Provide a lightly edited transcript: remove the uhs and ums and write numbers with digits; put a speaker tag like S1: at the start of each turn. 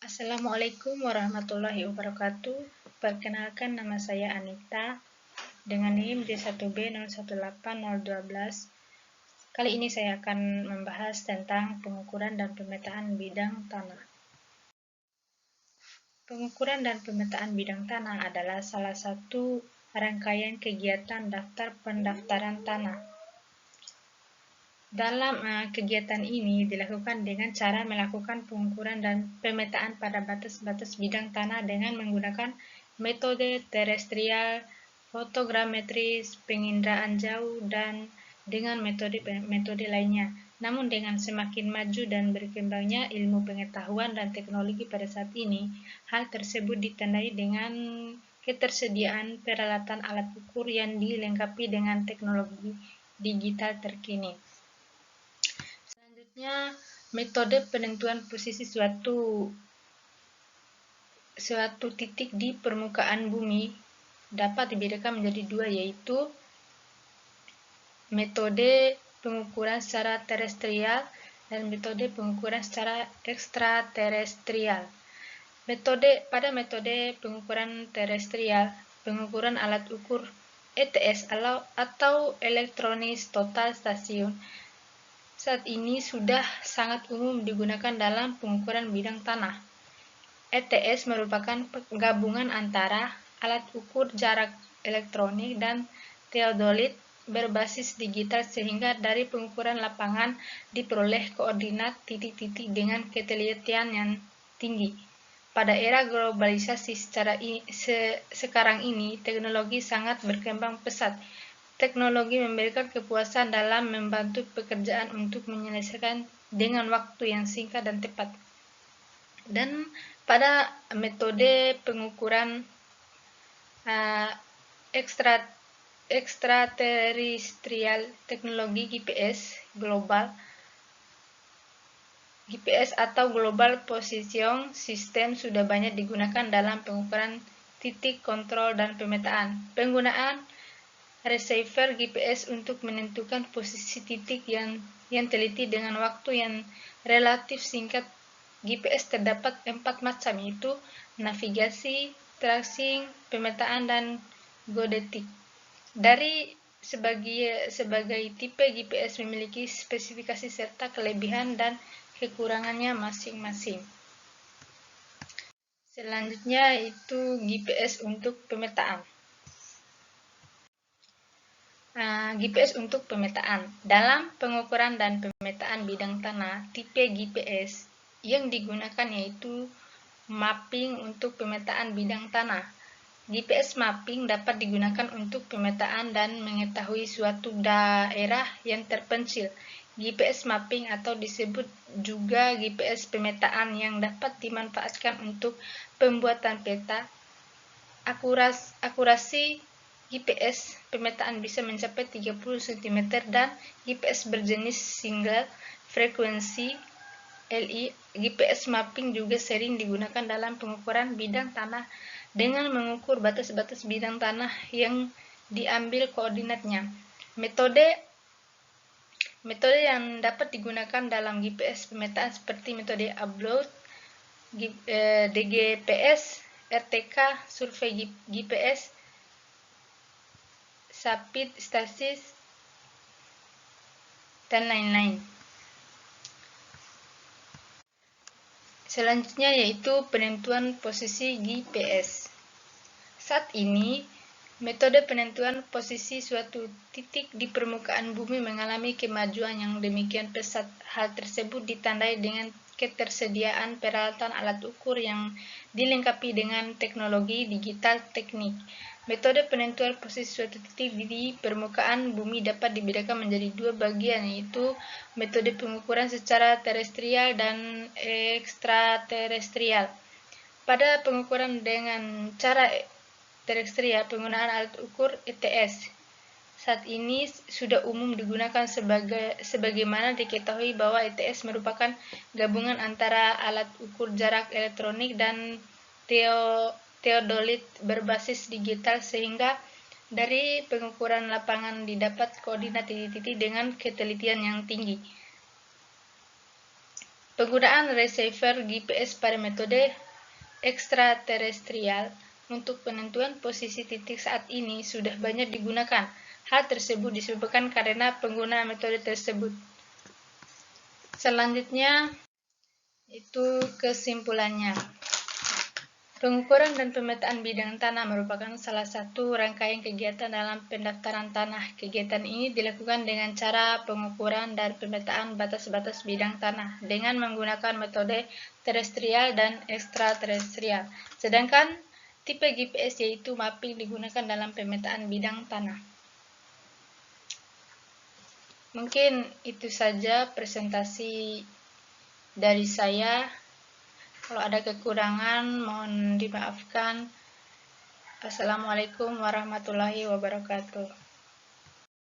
S1: Assalamualaikum warahmatullahi wabarakatuh. Perkenalkan, nama saya Anita dengan NIM D1B018012. Kali ini saya akan membahas tentang pengukuran dan pemetaan bidang tanah. Pengukuran dan pemetaan bidang tanah adalah salah satu rangkaian kegiatan daftar pendaftaran tanah. Dalam kegiatan ini dilakukan dengan cara melakukan pengukuran dan pemetaan pada batas-batas bidang tanah dengan menggunakan metode terestrial, fotogrametris, penginderaan jauh, dan dengan metode lainnya. Namun dengan semakin maju dan berkembangnya ilmu pengetahuan dan teknologi pada saat ini, hal tersebut ditandai dengan ketersediaan peralatan alat ukur yang dilengkapi dengan teknologi digital terkini. Selanjutnya, metode penentuan posisi suatu titik di permukaan bumi dapat dibedakan menjadi dua, yaitu metode pengukuran secara terestrial dan metode pengukuran secara ekstraterestrial. Pada metode pengukuran terestrial, pengukuran alat ukur ETS atau elektronis total stasiun saat ini sudah sangat umum digunakan dalam pengukuran bidang tanah. ETS merupakan gabungan antara alat ukur jarak elektronik dan teodolit berbasis digital sehingga dari pengukuran lapangan diperoleh koordinat titik-titik dengan ketelitian yang tinggi. Pada era globalisasi sekarang ini, teknologi sangat berkembang pesat. Teknologi memberikan kepuasan dalam membantu pekerjaan untuk menyelesaikan dengan waktu yang singkat dan tepat. Dan pada metode pengukuran ekstraterestrial, teknologi GPS atau Global Position System sudah banyak digunakan dalam pengukuran titik kontrol dan pemetaan. Penggunaan receiver GPS untuk menentukan posisi titik yang teliti dengan waktu yang relatif singkat. GPS terdapat 4 macam, yaitu navigasi, tracing, pemetaan, dan geodetik. Dari sebagai tipe GPS memiliki spesifikasi serta kelebihan dan kekurangannya masing-masing. Selanjutnya itu GPS untuk pemetaan. GPS untuk pemetaan. Dalam pengukuran dan pemetaan bidang tanah, tipe GPS yang digunakan yaitu mapping untuk pemetaan bidang tanah. GPS mapping dapat digunakan untuk pemetaan dan mengetahui suatu daerah yang terpencil. GPS mapping atau disebut juga GPS pemetaan yang dapat dimanfaatkan untuk pembuatan peta. Akurasi GPS pemetaan bisa mencapai 30 cm dan GPS berjenis single frekuensi LI. GPS mapping juga sering digunakan dalam pengukuran bidang tanah dengan mengukur batas-batas bidang tanah yang diambil koordinatnya. Metode yang dapat digunakan dalam GPS pemetaan seperti metode upload, DGPS, RTK, survei GPS, Sapit Stasis, dan lain-lain. Selanjutnya yaitu penentuan posisi GPS. Saat ini, metode penentuan posisi suatu titik di permukaan bumi mengalami kemajuan yang demikian pesat. Hal tersebut ditandai dengan ketersediaan peralatan alat ukur yang dilengkapi dengan teknologi digital teknik. Metode penentuan posisi suatu titik di permukaan bumi dapat dibedakan menjadi dua bagian, yaitu metode pengukuran secara terestrial dan ekstraterestrial. Pada pengukuran dengan cara terestrial, penggunaan alat ukur ETS saat ini sudah umum digunakan sebagaimana diketahui bahwa ETS merupakan gabungan antara alat ukur jarak elektronik dan teodolit berbasis digital sehingga dari pengukuran lapangan didapat koordinat titik-titik dengan ketelitian yang tinggi. Penggunaan receiver GPS pada metode ekstraterestrial untuk penentuan posisi titik saat ini sudah banyak digunakan. Hal tersebut disebabkan karena pengguna metode tersebut. Selanjutnya, itu kesimpulannya. Pengukuran dan pemetaan bidang tanah merupakan salah satu rangkaian kegiatan dalam pendaftaran tanah. Kegiatan ini dilakukan dengan cara pengukuran dan pemetaan batas-batas bidang tanah dengan menggunakan metode terestrial dan ekstraterestrial. Sedangkan tipe GPS yaitu mapping digunakan dalam pemetaan bidang tanah. Mungkin itu saja presentasi dari saya. Kalau ada kekurangan, mohon dimaafkan. Assalamualaikum warahmatullahi wabarakatuh.